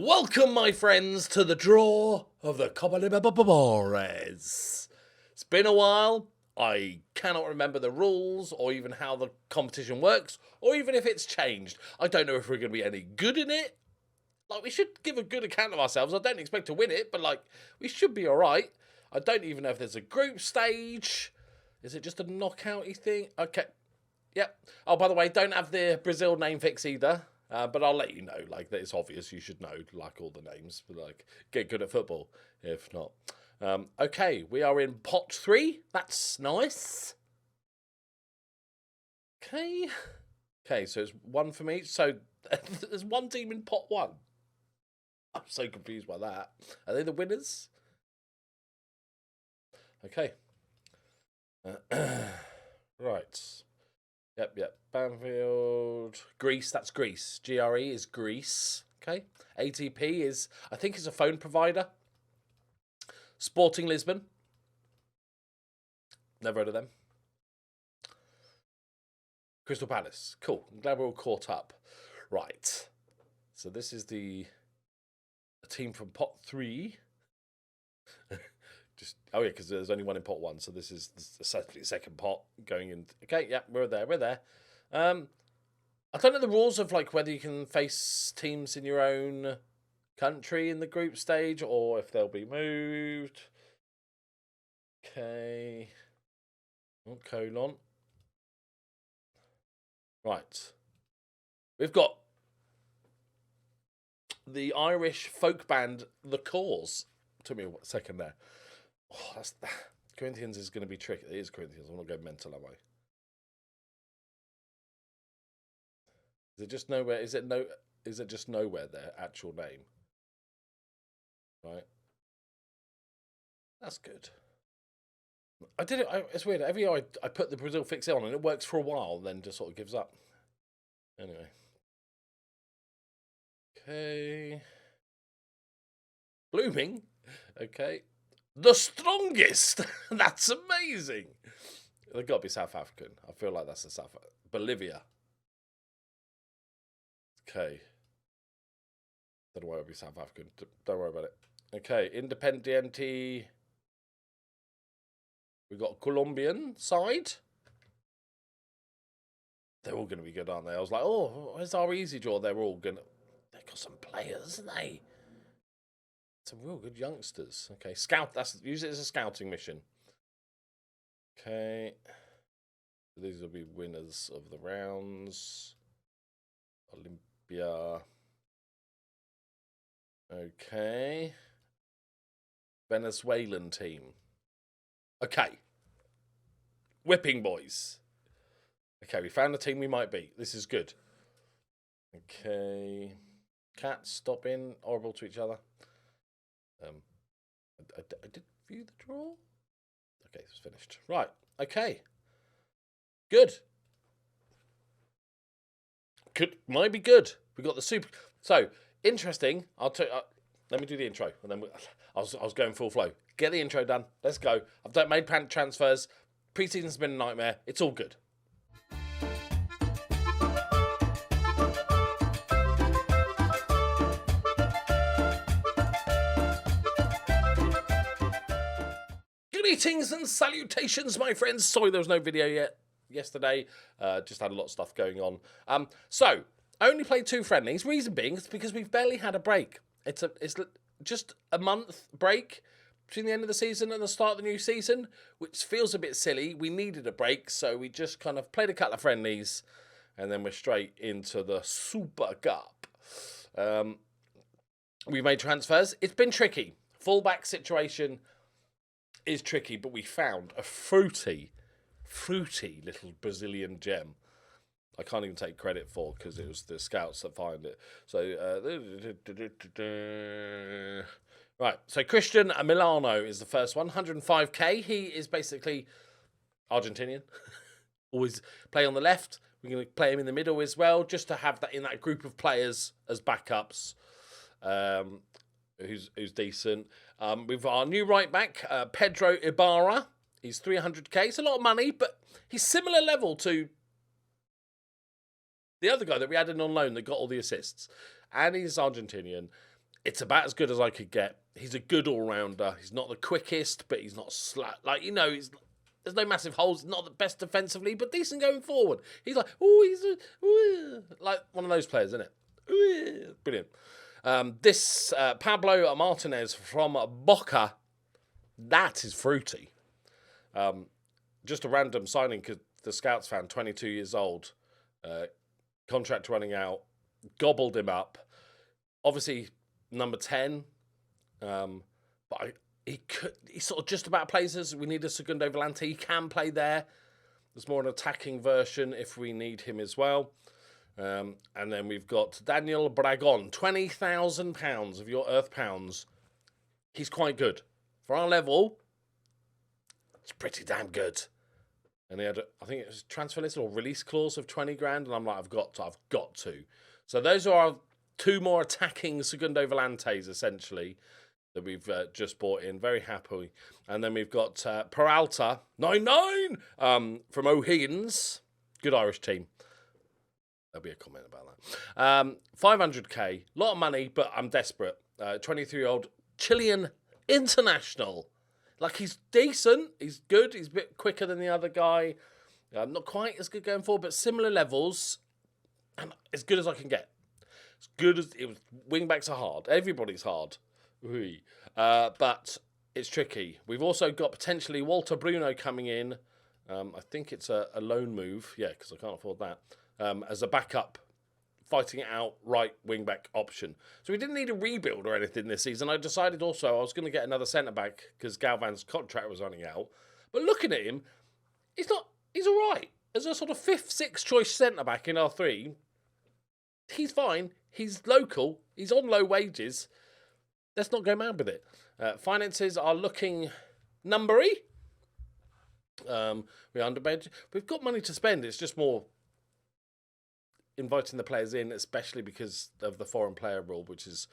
Welcome, my friends, to the draw of the Copa Libertadores. It's been a while. I cannot remember the rules or even how the competition works or even if it's changed. I don't know if we're going to be any good in it. Like, we should give a good account of ourselves. I don't expect to win it, but, like, we should be all right. I don't even know if there's a group stage. Is it just a knockout-y thing? Okay. Yep. Oh, by the way, don't have the Brazil name fix either. But I'll let you know, like, that it's obvious. You should know, like, all the names. But, like, get good at football, if not. Okay, we are in pot 3. That's nice. Okay. Okay, so it's one from each. So there's one team in pot 1. I'm so confused by that. Are they the winners? Okay. Right. Yep. Banfield. Greece, that's Greece. GRE is Greece. Okay. ATP is, I think it's a phone provider. Sporting Lisbon. Never heard of them. Crystal Palace. Cool. I'm glad we're all caught up. Right. So this is a team from pot 3. Oh yeah, because there's only one in pot 1, so this is the second pot going in. Okay, yeah, we're there. I don't know the rules of, like, whether you can face teams in your own country in the group stage or if they'll be moved. Okay. Oh, colon. Right. We've got the Irish folk band The Cause. Took me a second there. Oh, Corinthians is going to be tricky. It is Corinthians. I'm not going mental, am I? Is it just nowhere? Is it just nowhere their actual name? Right. That's good. I did it. It's weird. Every year I put the Brazil fix on and it works for a while, then just sort of gives up. Anyway. Okay. Blooming. Okay. The strongest. That's amazing. They've got to be South African. I feel like that's the Bolivia. Okay. Don't know why it would be South African. Don't worry about it. Okay. Independiente. We've got Colombian side. They're all going to be good, aren't they? I was like, oh, where's our easy draw? They're all going to... They've got some players, haven't they? Some real good youngsters. Okay, use it as a scouting mission. Okay. These will be winners of the rounds. Olympia. Okay. Venezuelan team. Okay. Whipping boys. Okay, we found a team we might beat. This is good. Okay. Cats, stop in. Horrible to each other. I did view the draw. Okay, it's finished. Right. Okay. Good. Might be good. We got the super. So interesting. Let me do the intro, and then I was going full flow. Get the intro done. Let's go. I've made transfers. Preseason's been a nightmare. It's all good. Greetings and salutations, my friends. Sorry there was no video yesterday. Just had a lot of stuff going on. So, I only played 2 friendlies. Reason being is because we've barely had a break. It's just a month break between the end of the season and the start of the new season, which feels a bit silly. We needed a break, so we just kind of played a couple of friendlies, and then we're straight into the Super Cup. We made transfers. It's been tricky. Fullback situation is tricky, but we found a fruity little Brazilian gem. I can't even take credit for because it was the scouts that find it. So, right. So Christian Milano is the first one, 105k. He is basically Argentinian. Always play on the left. We're going to play him in the middle as well, just to have that in that group of players as backups. Who's decent. We've got our new right back, Pedro Ibarra. He's 300k. It's a lot of money, but he's similar level to the other guy that we had in on loan that got all the assists. And he's Argentinian. it's about as good as I could get. He's a good all-rounder. He's not the quickest, but he's not there's no massive holes. Not the best defensively, but decent going forward. He's like, like one of those players, isn't it? Brilliant. This Pablo Martinez from Boca, that is fruity. Just a random signing because the scouts found 22 years old, contract running out, gobbled him up. Obviously, number 10, but he sort of just about plays us. We need a Segundo Volante. He can play there. There's more an attacking version if we need him as well. And then we've got Daniel Bragon, £20,000 of your Earth pounds. He's quite good. For our level, it's pretty damn good. And he had, I think it was transfer list or release clause of 20 grand. And I'm like, I've got to. So those are our 2 more attacking Segundo Volantes, essentially, that we've just bought in. Very happy. And then we've got Peralta, 99, from O'Higgins. Good Irish team. There'll be a comment about that. 500k, a lot of money, but I'm desperate. 23-year-old Chilean international. Like, he's decent, he's good, he's a bit quicker than the other guy. Not quite as good going forward, but similar levels. And as good as I can get. As good as it was. Wingbacks are hard. Everybody's hard. But it's tricky. We've also got potentially Walter Bruno coming in. I think it's a loan move. Yeah, because I can't afford that. As a backup, fighting it out, right wing-back option. So we didn't need a rebuild or anything this season. I decided also I was going to get another centre-back because Galvan's contract was running out. But looking at him, he's all right. As a sort of 5th, 6th choice centre-back in R3, he's fine. He's local. He's on low wages. Let's not go mad with it. Finances are looking numbery. We're underbudget. We've got money to spend. It's just more inviting the players in, especially because of the foreign player rule, which is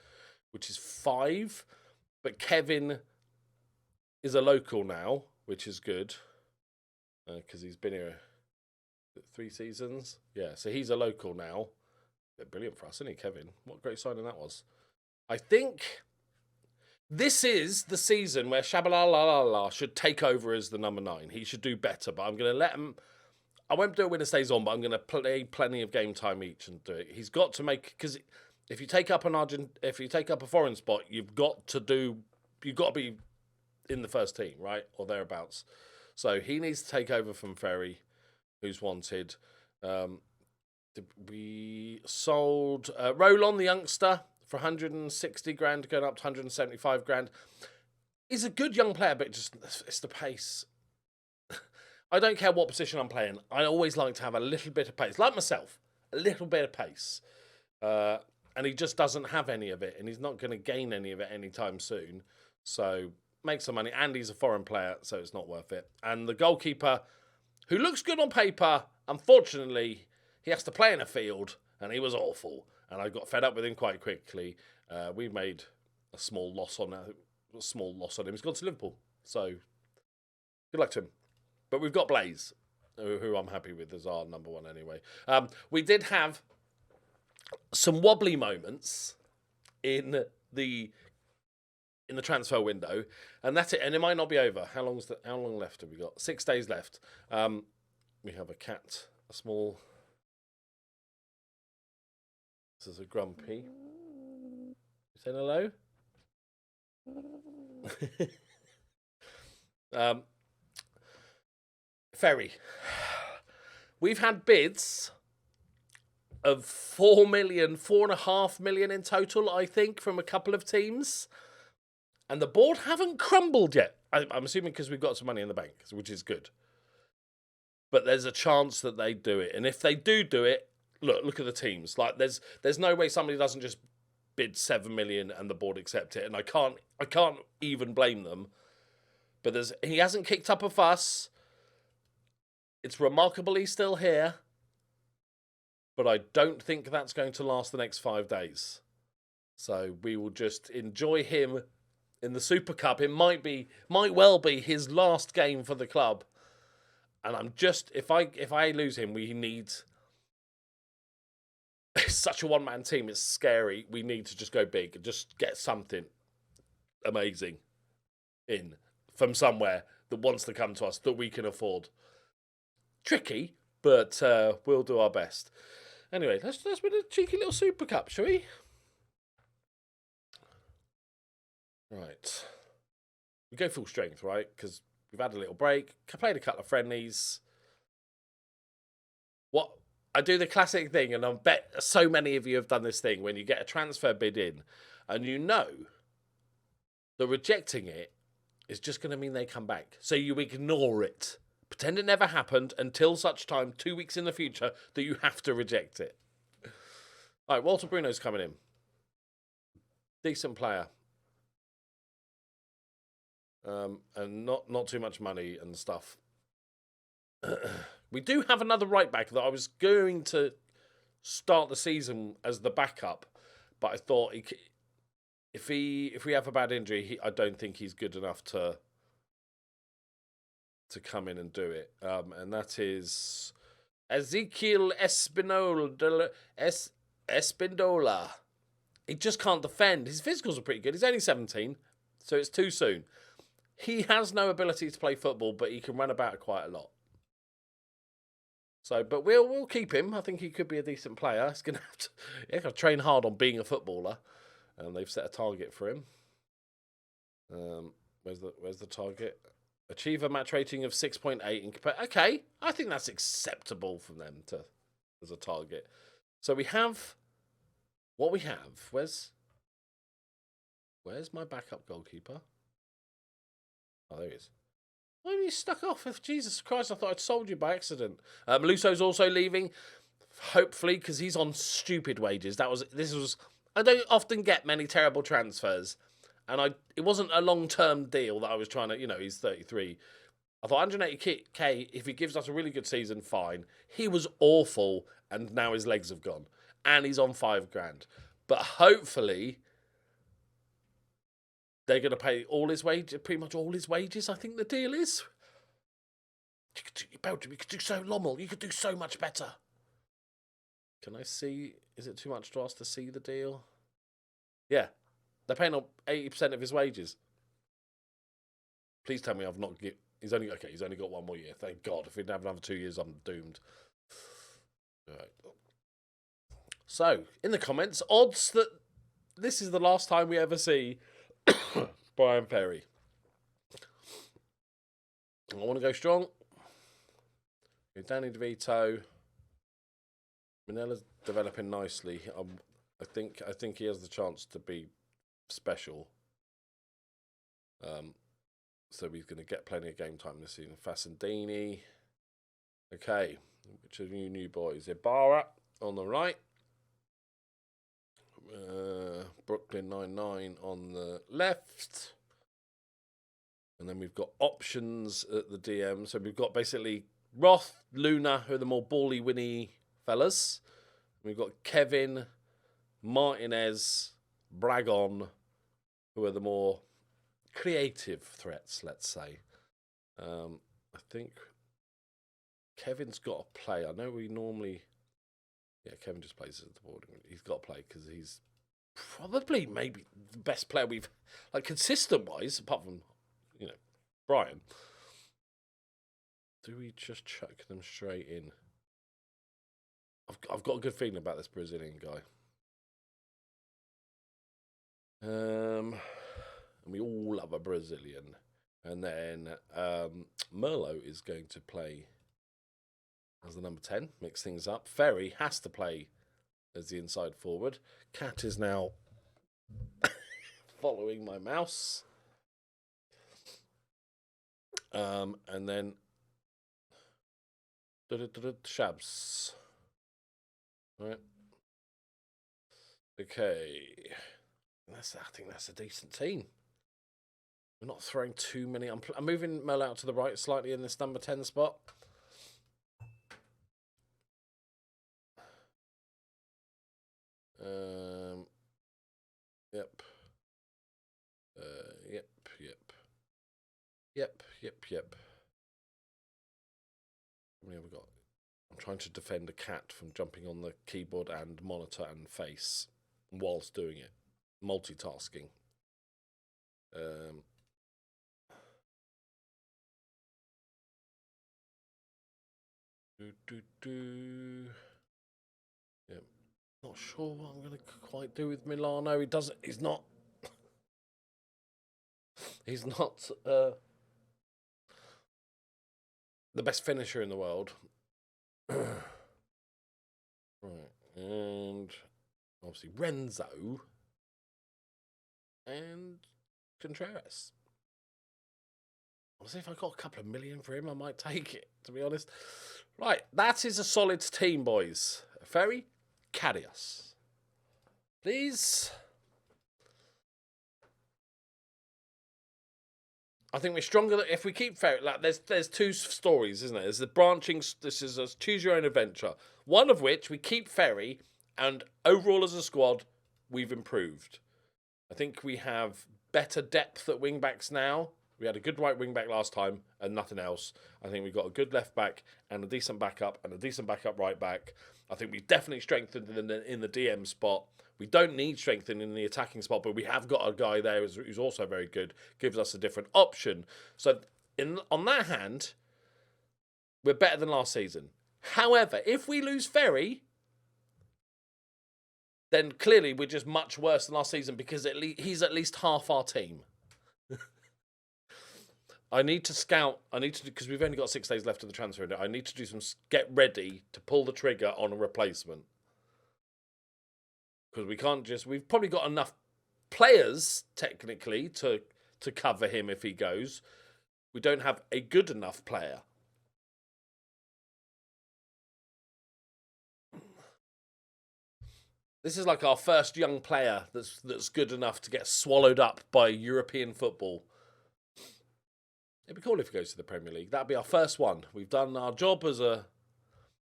5. But Kevin is a local now, which is good because he's been here 3 seasons. Yeah, so he's a local now. Brilliant for us, isn't he, Kevin? What a great signing that was. I think this is the season where Shabalala should take over as the number 9. He should do better, but I'm going to let him. I won't do it when it stays on, but I'm going to play plenty of game time each and do it. He's got to make, because if you take up a foreign spot, you've got to be in the first team, right, or thereabouts. So he needs to take over from Ferry, who's wanted. We sold Roland, the youngster, for 160 grand, going up to 175 grand. He's a good young player, but it's the pace. I don't care what position I'm playing. I always like to have a little bit of pace. Like myself, a little bit of pace. And he just doesn't have any of it, and he's not going to gain any of it anytime soon. So make some money. And he's a foreign player, so it's not worth it. And the goalkeeper, who looks good on paper, unfortunately, he has to play in a field, and he was awful. And I got fed up with him quite quickly. We made a small loss on him. He's gone to Liverpool. So good luck to him. But we've got Blaze, who I'm happy with as our number 1 anyway. We did have some wobbly moments in the transfer window, and that's it. And it might not be over. How long left have we got? 6 days left. We have a cat, a small. This is a grumpy. You saying hello? Ferry. We've had bids of 4 million, 4.5 million in total, I think, from a couple of teams. And the board haven't crumbled yet. I'm assuming because we've got some money in the bank, which is good. But there's a chance that they do it. And if they do it, look at the teams. Like there's no way somebody doesn't just bid 7 million and the board accept it. And I can't even blame them. But he hasn't kicked up a fuss. It's remarkable he's still here. But I don't think that's going to last the next 5 days. So we will just enjoy him in the Super Cup. It might well be his last game for the club. And I'm just, if I lose him, we need It's such a one-man team. It's scary. We need to just go big and just get something amazing in from somewhere that wants to come to us that we can afford. Tricky, but we'll do our best. Anyway, let's win a cheeky little Super Cup, shall we? Right. We go full strength, right? Because we've had a little break. Played a couple of friendlies. What? I do the classic thing, and I bet so many of you have done this thing when you get a transfer bid in and you know that rejecting it is just going to mean they come back. So you ignore it. Pretend it never happened until such time, 2 weeks in the future, that you have to reject it. All right, Walter Bruno's coming in. Decent player. And not too much money and stuff. We do have another right back that I was going to start the season as the backup, but I thought if we have a bad injury, I don't think he's good enough to come in and do it. And that is Ezequiel Espindola. He just can't defend. His physicals are pretty good. He's only 17, so it's too soon. He has no ability to play football, but he can run about quite a lot. So, but we'll keep him. I think he could be a decent player. He's gonna have to train hard on being a footballer, and they've set a target for him. Where's the target? Achieve a match rating of 6.8 okay, I think that's acceptable from them as a target. So we have what we have. Where's my backup goalkeeper? Oh, there he is. Why are you stuck off? If Jesus Christ, I thought I'd sold you by accident. Meluso's also leaving, hopefully, because he's on stupid wages. This was. I don't often get many terrible transfers, and it wasn't a long-term deal that I was trying to. He's 33. I thought 180k. If he gives us a really good season, fine. He was awful, and now his legs have gone, and he's on $5,000. But hopefully, they're going to pay all his wages, pretty much all his wages, I think the deal is. Belgium, you could do so, Lommel, you could do so much better. Can I see, is it too much to ask to see the deal? Yeah, they're paying up 80% of his wages. Please tell me I've not, he's only got 1 more year, thank God. If we didn't have another 2 years, I'm doomed. All right. So, in the comments, odds that this is the last time we ever see Brian Perry. I want to go strong. Danny DeVito. Manella's developing nicely. I think he has the chance to be special. So he's going to get plenty of game time this season. Fassandini. Okay, which are you new boys? Ibarra on the right. Brooklyn 99 on the left. And then we've got options at the DM. So we've got basically Roth, Luna, who are the more bally winny fellas. We've got Kevin, Martinez, Bragon, who are the more creative threats, let's say. I think Kevin's got to play. I know we normally... Yeah, Kevin just plays at the board. He's got to play because he's probably maybe the best player we've, like, consistent-wise, apart from, Brian. Do we just chuck them straight in? I've got a good feeling about this Brazilian guy. And we all love a Brazilian. And then Merlot is going to play as the number 10, mix things up. Ferry has to play as the inside forward. Cat is now following my mouse. And then Shabs. Right. Okay. I think that's a decent team. We're not throwing too many. I'm moving Mel out to the right slightly in this number 10 spot. Yep. Yep. How many have we got? I'm trying to defend a cat from jumping on the keyboard and monitor and face whilst doing it. Multitasking. Yeah, not sure what I'm going to quite do with Milano. He's not the best finisher in the world. Right, and obviously Renzo and Contreras. Honestly, if I got a couple of million for him, I might take it, to be honest. Right, that is a solid team, boys. Ferry, Cardiff. Please. I think we're stronger if we keep Ferry. Like, there's two stories, isn't it? There's the branching. This is a choose your own adventure. One of which we keep Ferry, and overall as a squad, we've improved. I think we have better depth at wing backs now. We had a good right wing back last time and nothing else. I think we've got a good left back and a decent backup and a decent backup right back. I think we've definitely strengthened in the DM spot. We don't need strengthening in the attacking spot, but we have got a guy there who's also very good, gives us a different option. So on that hand, we're better than last season. However, if we lose Ferry, then clearly we're just much worse than last season because he's at least half our team. I need to scout. Because we've only got 6 days left of the transfer window. I need to do get ready to pull the trigger on a replacement. Because we can't we've probably got enough players, technically, to cover him if he goes. We don't have a good enough player. This is like our first young player that's good enough to get swallowed up by European football. It'd be cool if he goes to the Premier League. That'd be our first one. We've done our job as a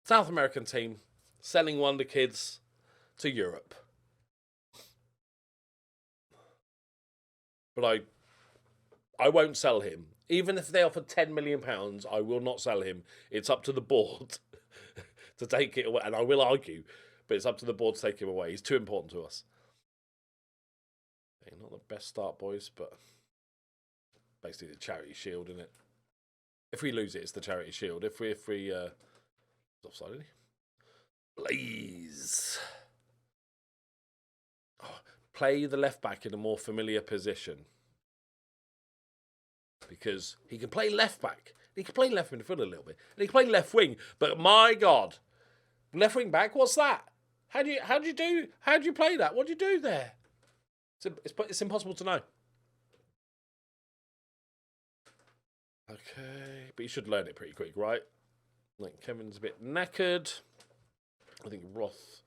South American team, selling wonder kids to Europe. But I won't sell him. Even if they offer £10 million, I will not sell him. It's up to the board to take it away. And I will argue, but it's up to the board to take him away. He's too important to us. Okay, not the best start, boys, but basically the charity shield, isn't it? If we lose it, it's the charity shield. If we offside, isn't he? Please. Oh, play the left back in a more familiar position. Because he can play left back. He can play left midfield a little bit. And he can play left wing. But my God. Left wing back, what's that? How do you play that? What do you do there? It's impossible to know. Okay, but you should learn it pretty quick, right? Like Kevin's a bit knackered. I think Roth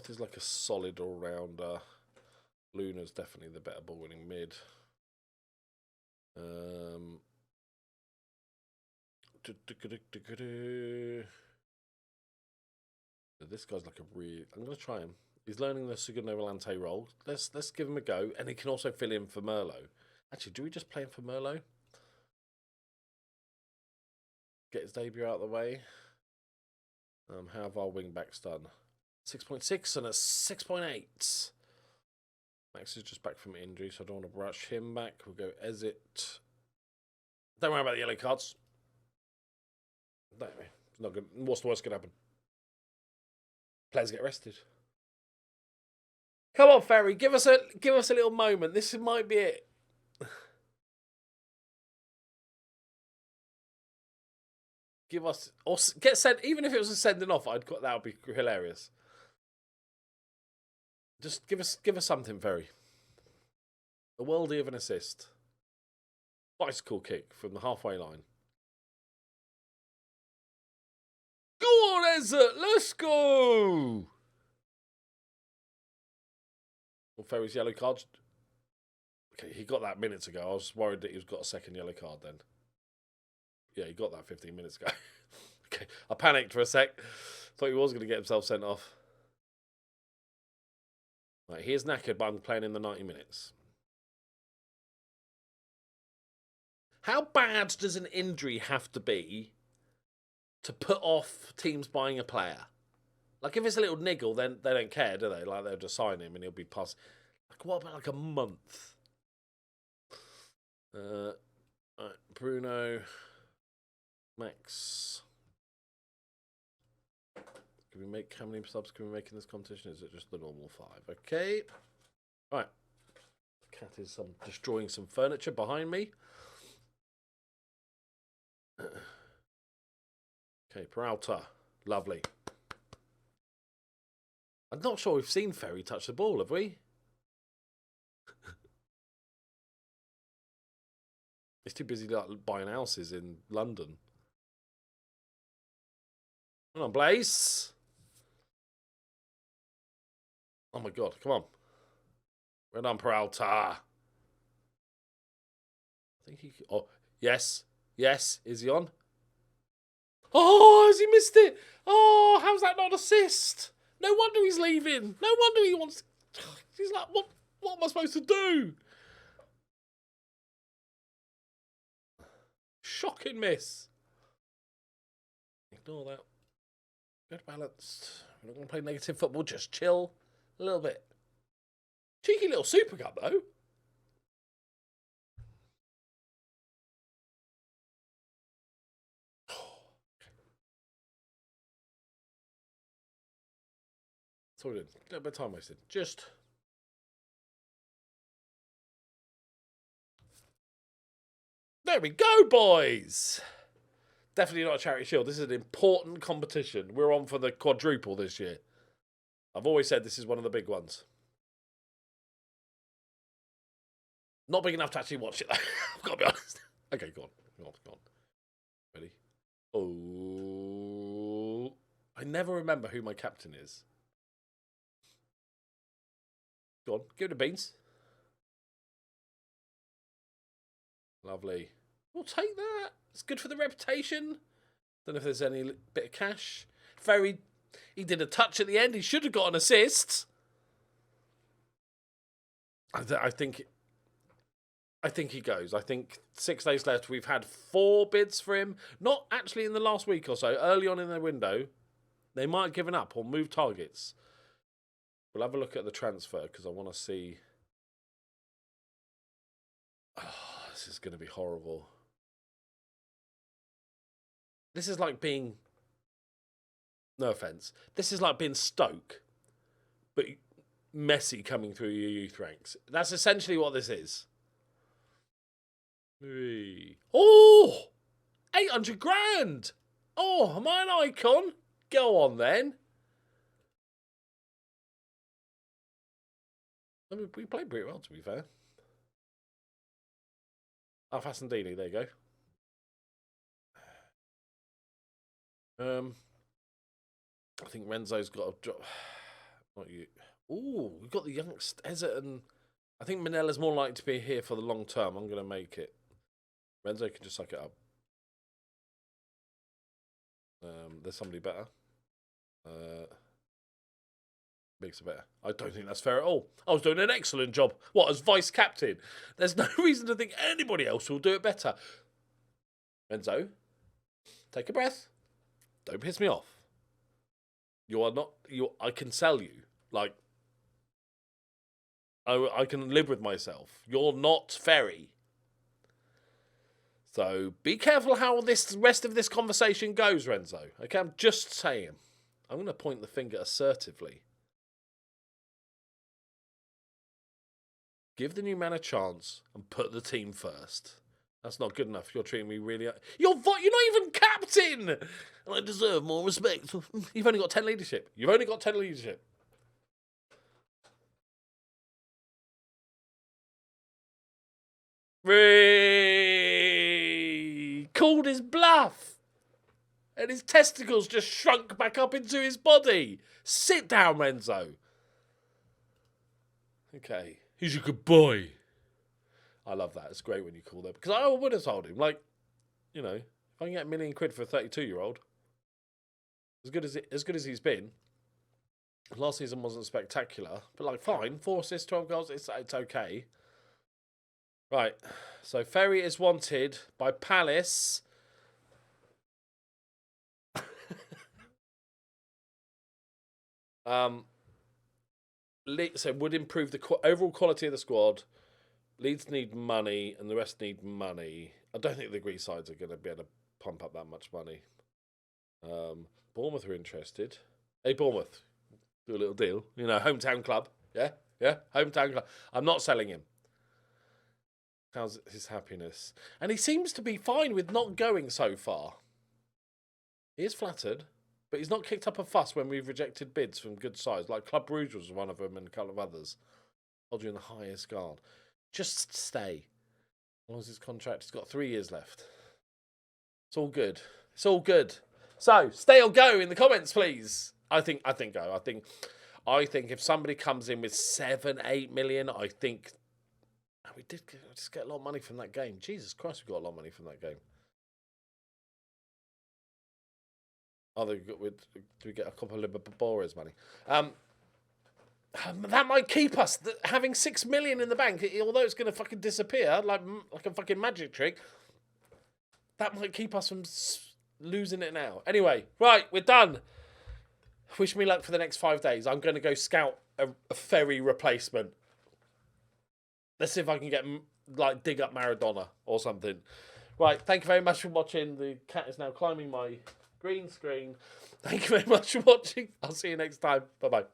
is like a solid all-rounder. Luna's definitely the better ball-winning mid. This guy's like a real. I'm gonna try him. He's learning the Segundo Volante role. Let's give him a go, and he can also fill in for Merlot. Actually, do we just play him for Merlot? Get his debut out of the way. How have our wing backs done? 6.6 and a 6.8. Max is just back from injury, so I don't want to rush him back. We'll go Ezit. Don't worry about the yellow cards. Don't worry. It's not good. What's the worst could happen? Players get rested. Come on, Ferry. Give us a little moment. This might be it. Give us or get sent. Even if it was a sending off, that would be hilarious. Just give us something, Ferry. A worldie of an assist. Bicycle kick from the halfway line. Go on, Ezra. Let's go. Well, Ferry's yellow card. Okay, he got that minutes ago. I was worried that he's got a second yellow card then. Yeah, he got that 15 minutes ago. Okay, I panicked for a sec. Thought he was going to get himself sent off. Right, he is knackered, but I'm playing in the 90 minutes. How bad does an injury have to be to put off teams buying a player. Like, if it's a little niggle, then they don't care, do they? Like, they'll just sign him and he'll be passed. Like, what about, like, a month? Right, Bruno. Max. Can we make, how many subs can we make in this competition? Is it just the normal 5? Okay. Right. The cat is destroying some furniture behind me. Okay, Peralta. Lovely. I'm not sure we've seen Ferry touch the ball, have we? He's too busy like, buying houses in London. Come on, Blaze. Oh my God, come on. Well done, Peralta. I think he... Oh, yes. Yes. Is he on? Oh, has he missed it? Oh, how's that not assist? No wonder he's leaving. No wonder he wants... He's like, what am I supposed to do? Shocking miss. Ignore that. Good balanced. We're not going to play negative football. Just chill a little bit. Cheeky little super cup, though. That's all we did. A little bit of time wasted. Just... There we go, boys. Definitely not a charity shield. This is an important competition. We're on for the quadruple this year. I've always said this is one of the big ones. Not big enough to actually watch it, though. I've got to be honest. Okay, go on. Go on. Ready? Oh. I never remember who my captain is. Go on. Give it a beans. Lovely. We'll take that. It's good for the reputation. Don't know if there's any bit of cash. Ferry, he did a touch at the end. He should have got an assist. I think he goes. I think 6 days left. We've had 4 bids for him. Not actually in the last week or so. Early on in the window, they might have given up or moved targets. We'll have a look at the transfer because I want to see. Oh, this is going to be horrible. This is like being, no offence, this is like being Stoke, but Messi coming through your youth ranks. That's essentially what this is. Oh, 800 grand. Oh, am I an icon? Go on then. I mean, we played pretty well, to be fair. Oh, Fassandini, there you go. I think Renzo's got a drop. Not you. Ooh, we've got the youngster and I think Manella's more likely to be here for the long term. I'm going to make it. Renzo can just suck it up. There's somebody better. Makes it better. I don't think that's fair at all. I was doing an excellent job. What, as vice captain? There's no reason to think anybody else will do it better. Renzo, take a breath. Don't piss me off. You are not... I can sell you. Like, I can live with myself. You're not Ferry. So, be careful how this rest of this conversation goes, Renzo. Okay, I'm just saying. I'm going to point the finger assertively. Give the new man a chance and put the team first. That's not good enough. You're treating me really... You're not even captain! And I deserve more respect. You've only got 10 leadership. You've only got 10 leadership. Called his bluff. And his testicles just shrunk back up into his body. Sit down, Renzo. Okay. He's a good boy. I love that. It's great when you call that. Because I would have told him, like, you know, if I can get £1 million for a 32-year-old, as good as he's been, last season wasn't spectacular, but like, fine, 4 assists, 12 goals, it's okay. Right, so Ferry is wanted by Palace. So would improve the overall quality of the squad. Leeds need money, and the rest need money. I don't think the Greece sides are going to be able to pump up that much money. Bournemouth are interested. Hey, Bournemouth, do a little deal. You know, hometown club. Yeah, hometown club. I'm not selling him. How's his happiness? And he seems to be fine with not going so far. He is flattered, but he's not kicked up a fuss when we've rejected bids from good sides. Like Club Brugge was one of them and a couple of others. Hold you in the highest guard. Just stay. As long as his contract, he's got 3 years left. It's all good. It's all good. So, stay or go in the comments, please. I think go. I think if somebody comes in with 7-8 million, I think we did just get a lot of money from that game. Jesus Christ, we got a lot of money from that game. Oh, do we get a couple of Libertadores money? That might keep us having 6 million in the bank, although it's going to fucking disappear like a fucking magic trick. That might keep us from losing it now. Anyway, right, we're done. Wish me luck for the next 5 days. I'm going to go scout a ferry replacement. Let's see if I can get, like, dig up Maradona or something. Right, thank you very much for watching. The cat is now climbing my green screen. Thank you very much for watching. I'll see you next time. Bye-bye.